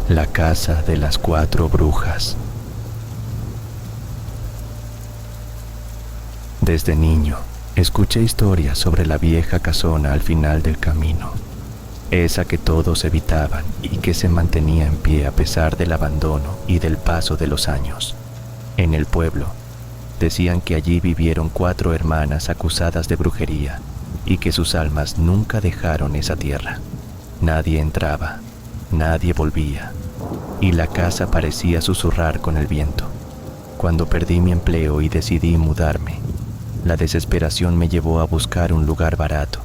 La casa de las 4 brujas. Desde niño, escuché historias sobre la vieja casona al final del camino, esa que todos evitaban y que se mantenía en pie a pesar del abandono y del paso de los años. En el pueblo, decían que allí vivieron 4 hermanas acusadas de brujería y que sus almas nunca dejaron esa tierra. Nadie entraba, nadie volvía, y la casa parecía susurrar con el viento. Cuando perdí mi empleo y decidí mudarme, la desesperación me llevó a buscar un lugar barato,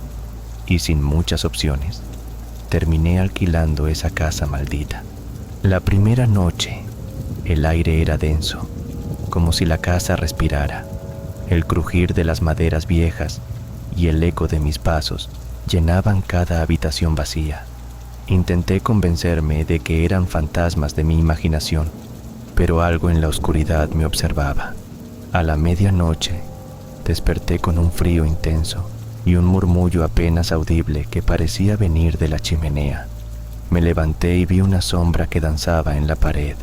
y sin muchas opciones, terminé alquilando esa casa maldita. La primera noche, el aire era denso, como si la casa respirara. El crujir de las maderas viejas y el eco de mis pasos llenaban cada habitación vacía. Intenté convencerme de que eran fantasmas de mi imaginación, pero algo en la oscuridad me observaba. A la medianoche, desperté con un frío intenso y un murmullo apenas audible que parecía venir de la chimenea. Me levanté y vi una sombra que danzaba en la pared,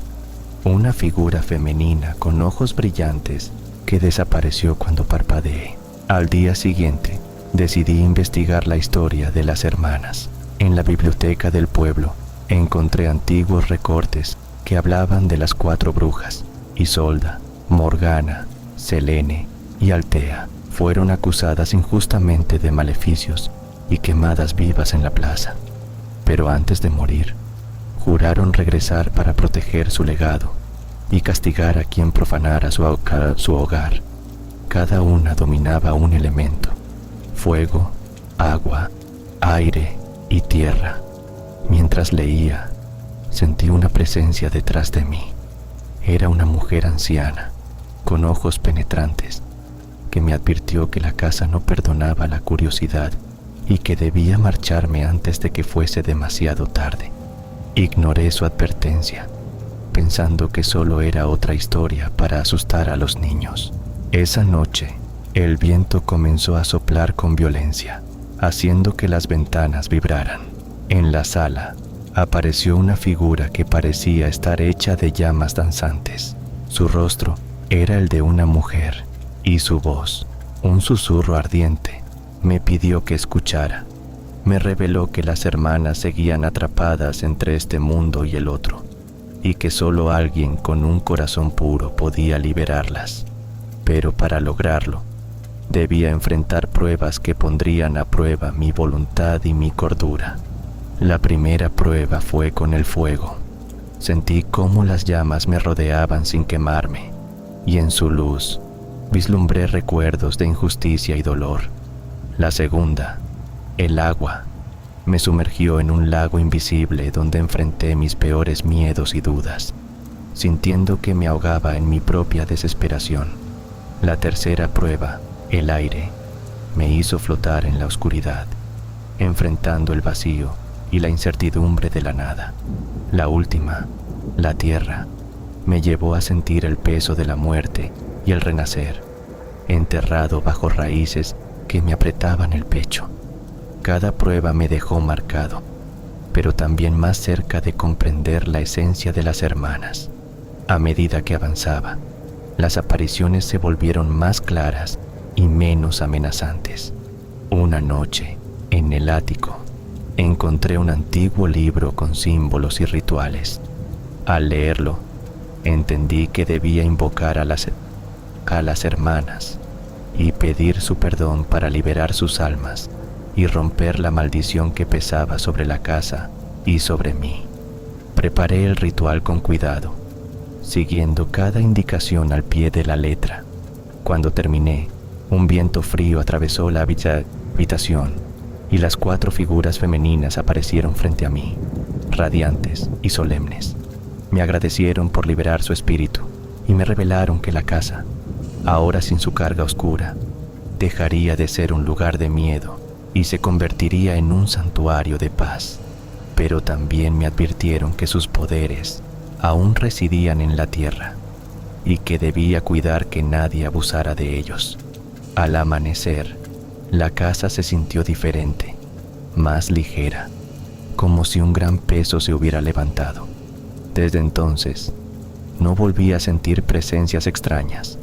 una figura femenina con ojos brillantes que desapareció cuando parpadeé. Al día siguiente, decidí investigar la historia de las hermanas. En la biblioteca del pueblo encontré antiguos recortes que hablaban de las 4 brujas. Isolda, Morgana, Selene y Altea fueron acusadas injustamente de maleficios y quemadas vivas en la plaza. Pero antes de morir, juraron regresar para proteger su legado y castigar a quien profanara su hogar. Cada una dominaba un elemento: fuego, agua, aire y tierra. Mientras leía, sentí una presencia detrás de mí. Era una mujer anciana, con ojos penetrantes, que me advirtió que la casa no perdonaba la curiosidad y que debía marcharme antes de que fuese demasiado tarde. Ignoré su advertencia, pensando que solo era otra historia para asustar a los niños. Esa noche, el viento comenzó a soplar con violencia, haciendo que las ventanas vibraran. En la sala apareció una figura que parecía estar hecha de llamas danzantes. Su rostro era el de una mujer y su voz, un susurro ardiente, me pidió que escuchara. Me reveló que las hermanas seguían atrapadas entre este mundo y el otro, y que solo alguien con un corazón puro podía liberarlas. Pero para lograrlo, debía enfrentar pruebas que pondrían a prueba mi voluntad y mi cordura. La primera prueba fue con el fuego. Sentí cómo las llamas me rodeaban sin quemarme, y en su luz vislumbré recuerdos de injusticia y dolor. La segunda, el agua, me sumergió en un lago invisible donde enfrenté mis peores miedos y dudas, sintiendo que me ahogaba en mi propia desesperación. La tercera prueba, el aire, me hizo flotar en la oscuridad, enfrentando el vacío y la incertidumbre de la nada. La última, la tierra, me llevó a sentir el peso de la muerte y el renacer, enterrado bajo raíces que me apretaban el pecho. Cada prueba me dejó marcado, pero también más cerca de comprender la esencia de las hermanas. A medida que avanzaba, las apariciones se volvieron más claras y menos amenazantes. Una noche, en el ático, encontré un antiguo libro con símbolos y rituales. Al leerlo, entendí que debía invocar a las hermanas y pedir su perdón para liberar sus almas y romper la maldición que pesaba sobre la casa y sobre mí. Preparé el ritual con cuidado, siguiendo cada indicación al pie de la letra. Cuando terminé, un viento frío atravesó la habitación y las 4 figuras femeninas aparecieron frente a mí, radiantes y solemnes. Me agradecieron por liberar su espíritu y me revelaron que la casa, ahora sin su carga oscura, dejaría de ser un lugar de miedo y se convertiría en un santuario de paz. Pero también me advirtieron que sus poderes aún residían en la tierra y que debía cuidar que nadie abusara de ellos. Al amanecer, la casa se sintió diferente. más ligera, como si un gran peso se hubiera levantado. Desde entonces, no volví a sentir presencias extrañas,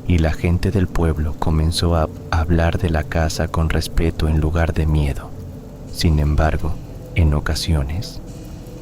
y la gente del pueblo comenzó a hablar de la casa con respeto en lugar de miedo. Sin embargo, en ocasiones,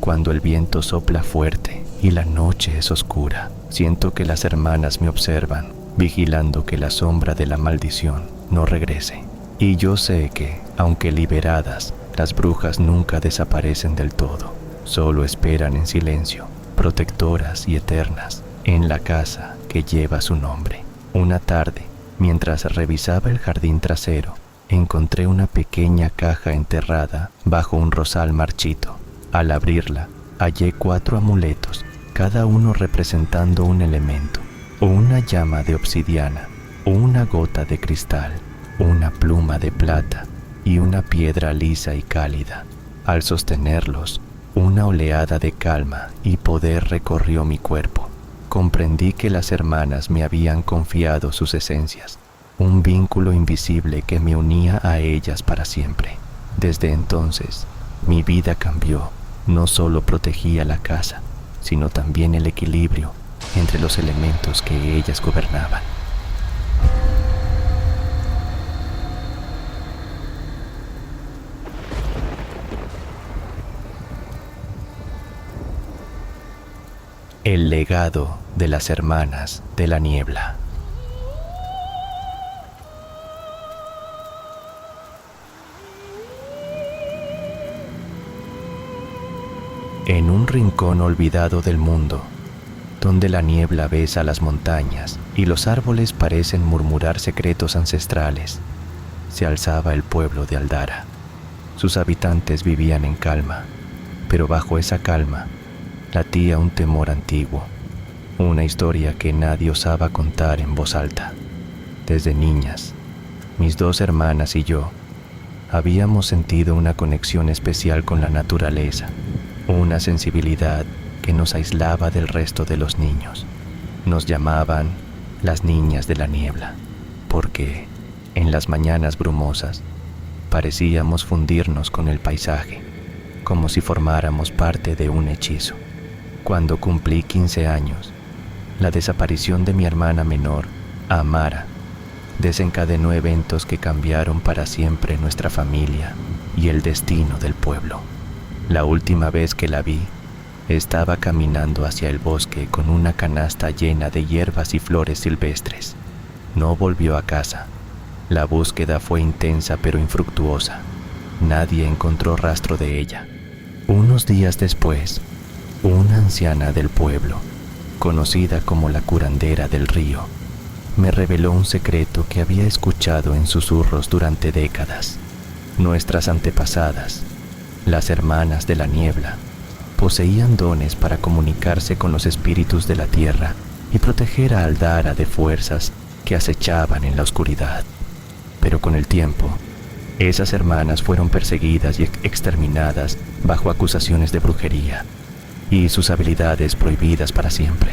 cuando el viento sopla fuerte y la noche es oscura, siento que las hermanas me observan, vigilando que la sombra de la maldición no regrese. Y yo sé que, aunque liberadas, las brujas nunca desaparecen del todo, solo esperan en silencio, protectoras y eternas, en la casa que lleva su nombre. Una tarde, mientras revisaba el jardín trasero, encontré una pequeña caja enterrada bajo un rosal marchito. Al abrirla, hallé 4 amuletos, cada uno representando un elemento, una llama de obsidiana, una gota de cristal, una pluma de plata y una piedra lisa y cálida. Al sostenerlos, una oleada de calma y poder recorrió mi cuerpo. Comprendí que las hermanas me habían confiado sus esencias, un vínculo invisible que me unía a ellas para siempre. Desde entonces, mi vida cambió. No solo protegía la casa, sino también el equilibrio entre los elementos que ellas gobernaban. El legado de las hermanas de la niebla. En un rincón olvidado del mundo, donde la niebla besa las montañas y los árboles parecen murmurar secretos ancestrales, se alzaba el pueblo de Aldara. Sus habitantes vivían en calma, pero bajo esa calma latía un temor antiguo, una historia que nadie osaba contar en voz alta. Desde niñas, mis 2 hermanas y yo habíamos sentido una conexión especial con la naturaleza, una sensibilidad que nos aislaba del resto de los niños. Nos llamaban las niñas de la niebla, porque en las mañanas brumosas parecíamos fundirnos con el paisaje, como si formáramos parte de un hechizo. Cuando cumplí 15 años, la desaparición de mi hermana menor, Amara, desencadenó eventos que cambiaron para siempre nuestra familia y el destino del pueblo. La última vez que la vi, estaba caminando hacia el bosque con una canasta llena de hierbas y flores silvestres. No volvió a casa. La búsqueda fue intensa pero infructuosa. Nadie encontró rastro de ella. Unos días después, una anciana del pueblo, conocida como la curandera del río, me reveló un secreto que había escuchado en susurros durante décadas. Nuestras antepasadas, las hermanas de la niebla, poseían dones para comunicarse con los espíritus de la tierra y proteger a Aldara de fuerzas que acechaban en la oscuridad. Pero con el tiempo, esas hermanas fueron perseguidas y exterminadas bajo acusaciones de brujería y sus habilidades prohibidas para siempre.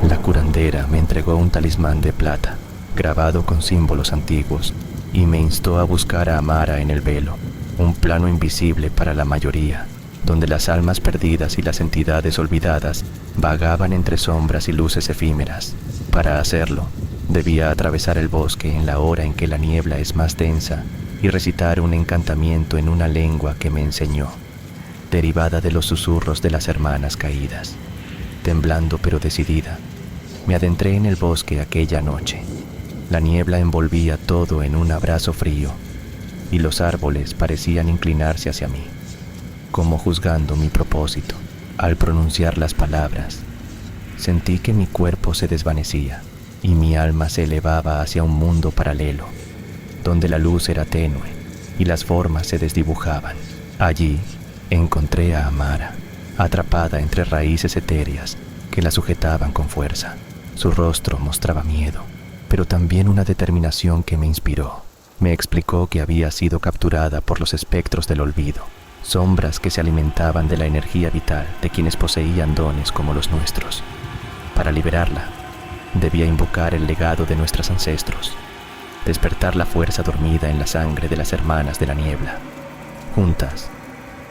La curandera me entregó un talismán de plata, grabado con símbolos antiguos, y me instó a buscar a Amara en el velo, un plano invisible para la mayoría, donde las almas perdidas y las entidades olvidadas vagaban entre sombras y luces efímeras. Para hacerlo, debía atravesar el bosque en la hora en que la niebla es más densa y recitar un encantamiento en una lengua que me enseñó, derivada de los susurros de las hermanas caídas. Temblando pero decidida, me adentré en el bosque aquella noche. La niebla envolvía todo en un abrazo frío y los árboles parecían inclinarse hacia mí, como juzgando mi propósito. Al pronunciar las palabras, sentí que mi cuerpo se desvanecía y mi alma se elevaba hacia un mundo paralelo, donde la luz era tenue y las formas se desdibujaban. Allí encontré a Amara, atrapada entre raíces etéreas que la sujetaban con fuerza. Su rostro mostraba miedo, pero también una determinación que me inspiró. Me explicó que había sido capturada por los espectros del olvido, sombras que se alimentaban de la energía vital de quienes poseían dones como los nuestros. Para liberarla, debía invocar el legado de nuestros ancestros, despertar la fuerza dormida en la sangre de las hermanas de la niebla. Juntas,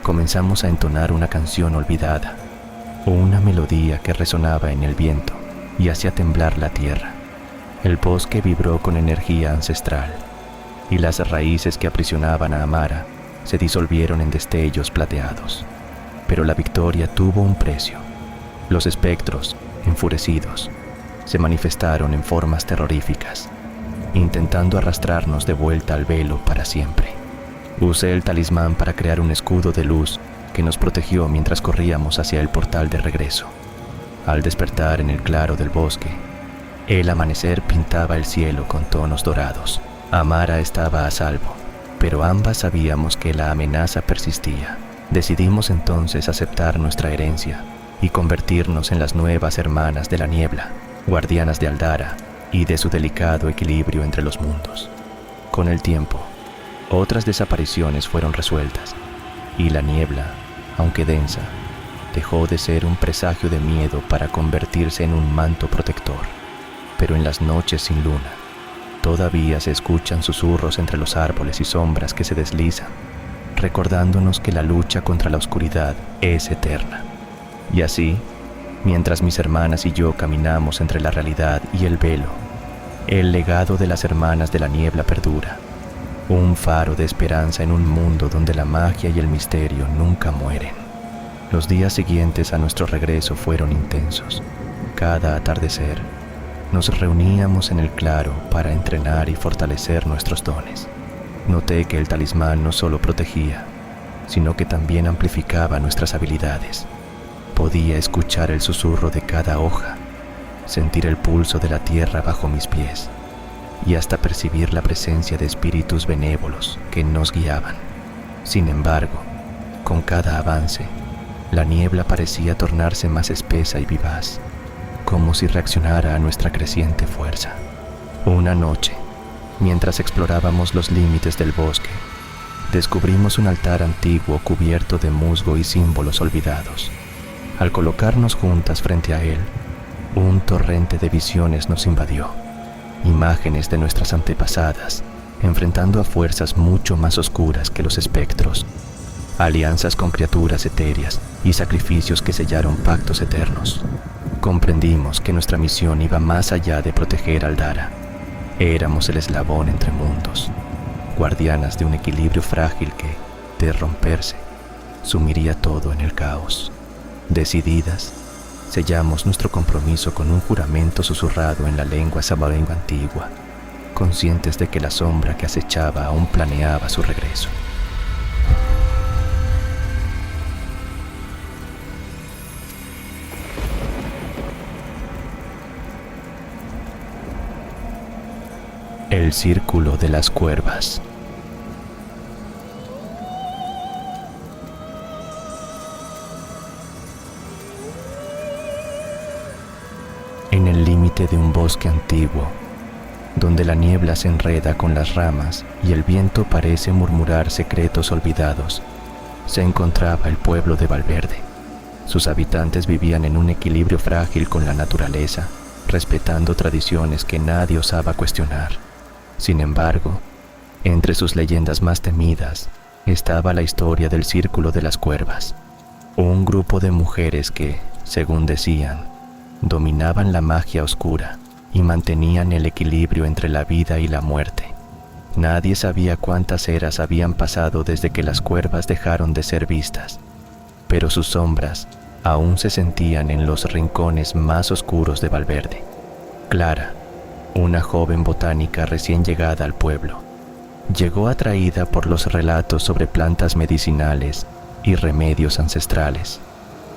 comenzamos a entonar una canción olvidada, una melodía que resonaba en el viento y hacía temblar la tierra. El bosque vibró con energía ancestral, y las raíces que aprisionaban a Amara se disolvieron en destellos plateados. Pero la victoria tuvo un precio. Los espectros, enfurecidos, se manifestaron en formas terroríficas, intentando arrastrarnos de vuelta al velo para siempre. Usé el talismán para crear un escudo de luz que nos protegió mientras corríamos hacia el portal de regreso. Al despertar en el claro del bosque, el amanecer pintaba el cielo con tonos dorados. Amara estaba a salvo, pero ambas sabíamos que la amenaza persistía. Decidimos entonces aceptar nuestra herencia y convertirnos en las nuevas hermanas de la niebla, guardianas de Aldara y de su delicado equilibrio entre los mundos. Con el tiempo, otras desapariciones fueron resueltas, y la niebla, aunque densa, dejó de ser un presagio de miedo para convertirse en un manto protector. Pero en las noches sin luna, todavía se escuchan susurros entre los árboles y sombras que se deslizan, recordándonos que la lucha contra la oscuridad es eterna. Y así, mientras mis hermanas y yo caminamos entre la realidad y el velo, el legado de las hermanas de la niebla perdura, un faro de esperanza en un mundo donde la magia y el misterio nunca mueren. Los días siguientes a nuestro regreso fueron intensos. Cada atardecer, nos reuníamos en el claro para entrenar y fortalecer nuestros dones. Noté que el talismán no solo protegía, sino que también amplificaba nuestras habilidades. Podía escuchar el susurro de cada hoja, sentir el pulso de la tierra bajo mis pies y hasta percibir la presencia de espíritus benévolos que nos guiaban. Sin embargo, con cada avance, la niebla parecía tornarse más espesa y vivaz, como si reaccionara a nuestra creciente fuerza. Una noche, mientras explorábamos los límites del bosque, descubrimos un altar antiguo cubierto de musgo y símbolos olvidados. Al colocarnos juntas frente a él, un torrente de visiones nos invadió. Imágenes de nuestras antepasadas, enfrentando a fuerzas mucho más oscuras que los espectros, alianzas con criaturas etéreas y sacrificios que sellaron pactos eternos. Comprendimos que nuestra misión iba más allá de proteger a Aldara. Éramos el eslabón entre mundos, guardianas de un equilibrio frágil que, de romperse, sumiría todo en el caos. Decididas, sellamos nuestro compromiso con un juramento susurrado en la lengua sabarengo antigua, conscientes de que la sombra que acechaba aún planeaba su regreso. El Círculo de las Cuervas. En el límite de un bosque antiguo, donde la niebla se enreda con las ramas y el viento parece murmurar secretos olvidados, se encontraba el pueblo de Valverde. Sus habitantes vivían en un equilibrio frágil con la naturaleza, respetando tradiciones que nadie osaba cuestionar. Sin embargo, entre sus leyendas más temidas estaba la historia del Círculo de las Cuervas, un grupo de mujeres que, según decían, dominaban la magia oscura y mantenían el equilibrio entre la vida y la muerte. Nadie sabía cuántas eras habían pasado desde que las cuervas dejaron de ser vistas, pero sus sombras aún se sentían en los rincones más oscuros de Valverde. Clara, una joven botánica recién llegada al pueblo, llegó atraída por los relatos sobre plantas medicinales y remedios ancestrales.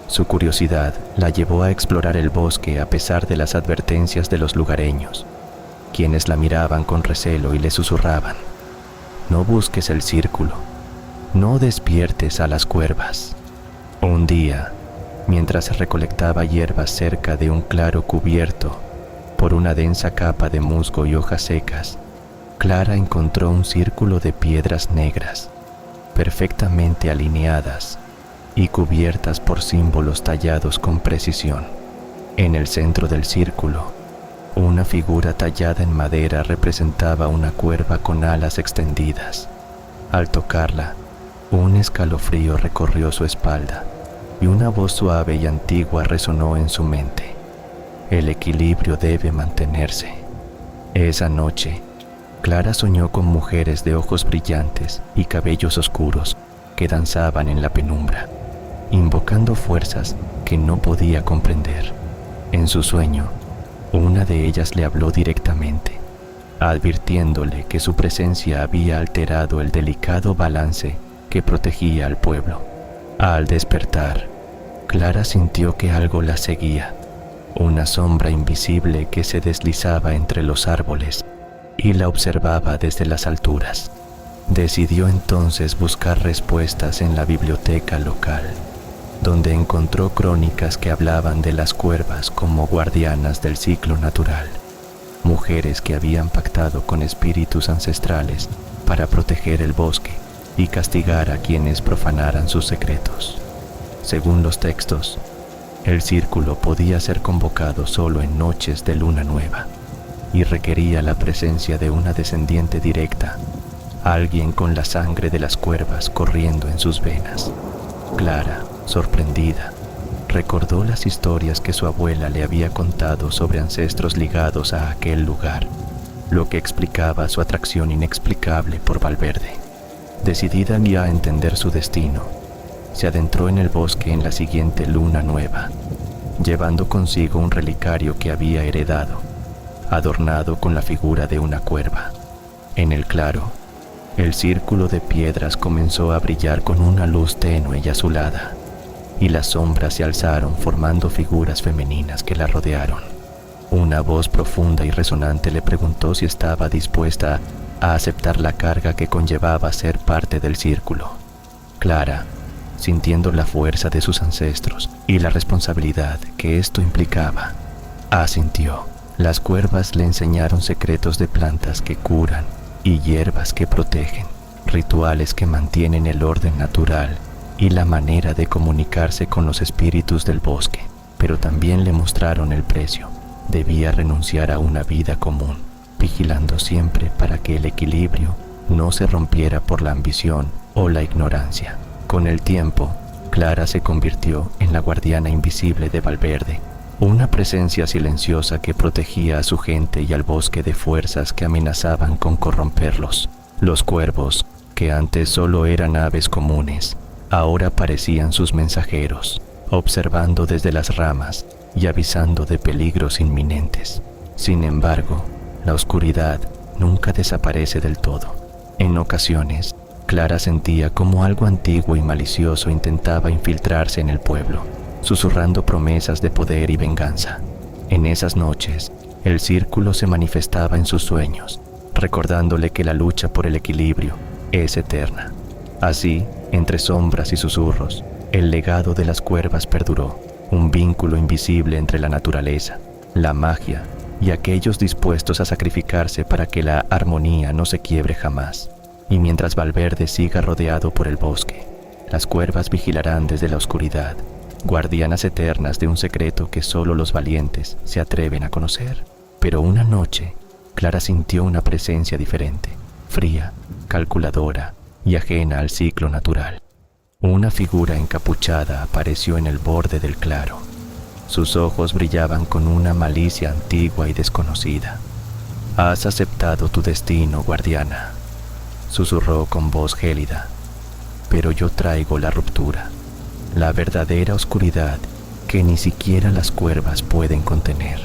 Su curiosidad la llevó a explorar el bosque a pesar de las advertencias de los lugareños, quienes la miraban con recelo y le susurraban: «No busques el círculo, no despiertes a las cuervas». Un día, mientras recolectaba hierbas cerca de un claro cubierto por una densa capa de musgo y hojas secas, Clara encontró un círculo de piedras negras, perfectamente alineadas y cubiertas por símbolos tallados con precisión. En el centro del círculo, una figura tallada en madera representaba una cuerva con alas extendidas. Al tocarla, Un escalofrío recorrió su espalda y una voz suave y antigua resonó en su mente. El equilibrio debe mantenerse. Esa noche, Clara soñó con mujeres de ojos brillantes y cabellos oscuros que danzaban en la penumbra, invocando fuerzas que no podía comprender. En su sueño, una de ellas le habló directamente, advirtiéndole que su presencia había alterado el delicado balance que protegía al pueblo. Al despertar, Clara sintió que algo la seguía, una sombra invisible que se deslizaba entre los árboles y la observaba desde las alturas. Decidió entonces buscar respuestas en la biblioteca local, donde encontró crónicas que hablaban de las cuervas como guardianas del ciclo natural, mujeres que habían pactado con espíritus ancestrales para proteger el bosque y castigar a quienes profanaran sus secretos. Según los textos, el círculo podía ser convocado solo en noches de luna nueva y requería la presencia de una descendiente directa, alguien con la sangre de las cuervas corriendo en sus venas. Clara, sorprendida, recordó las historias que su abuela le había contado sobre ancestros ligados a aquel lugar, lo que explicaba su atracción inexplicable por Valverde. Decidida ya a entender su destino, se adentró en el bosque en la siguiente luna nueva, llevando consigo un relicario que había heredado, adornado con la figura de una cuerva. En el claro, el círculo de piedras comenzó a brillar con una luz tenue y azulada, y las sombras se alzaron formando figuras femeninas que la rodearon. Una voz profunda y resonante le preguntó si estaba dispuesta a aceptar la carga que conllevaba ser parte del círculo. Clara, sintiendo la fuerza de sus ancestros y la responsabilidad que esto implicaba, asintió. Las cuervas le enseñaron secretos de plantas que curan y hierbas que protegen, rituales que mantienen el orden natural y la manera de comunicarse con los espíritus del bosque, pero también le mostraron el precio. Debía renunciar a una vida común, vigilando siempre para que el equilibrio no se rompiera por la ambición o la ignorancia. Con el tiempo, Clara se convirtió en la guardiana invisible de Valverde, una presencia silenciosa que protegía a su gente y al bosque de fuerzas que amenazaban con corromperlos. Los cuervos, que antes solo eran aves comunes, ahora parecían sus mensajeros, observando desde las ramas y avisando de peligros inminentes. Sin embargo, la oscuridad nunca desaparece del todo. En ocasiones, Clara sentía como algo antiguo y malicioso intentaba infiltrarse en el pueblo, susurrando promesas de poder y venganza. En esas noches, el círculo se manifestaba en sus sueños, recordándole que la lucha por el equilibrio es eterna. Así, entre sombras y susurros, el legado de las cuervas perduró, un vínculo invisible entre la naturaleza, la magia y aquellos dispuestos a sacrificarse para que la armonía no se quiebre jamás. Y mientras Valverde siga rodeado por el bosque, las cuervas vigilarán desde la oscuridad, guardianas eternas de un secreto que solo los valientes se atreven a conocer. Pero una noche, Clara sintió una presencia diferente, fría, calculadora y ajena al ciclo natural. Una figura encapuchada apareció en el borde del claro. Sus ojos brillaban con una malicia antigua y desconocida. «Has aceptado tu destino, guardiana», susurró con voz gélida. «Pero yo traigo la ruptura, la verdadera oscuridad que ni siquiera las cuervas pueden contener».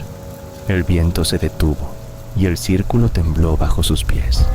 El viento se detuvo y el círculo tembló bajo sus pies.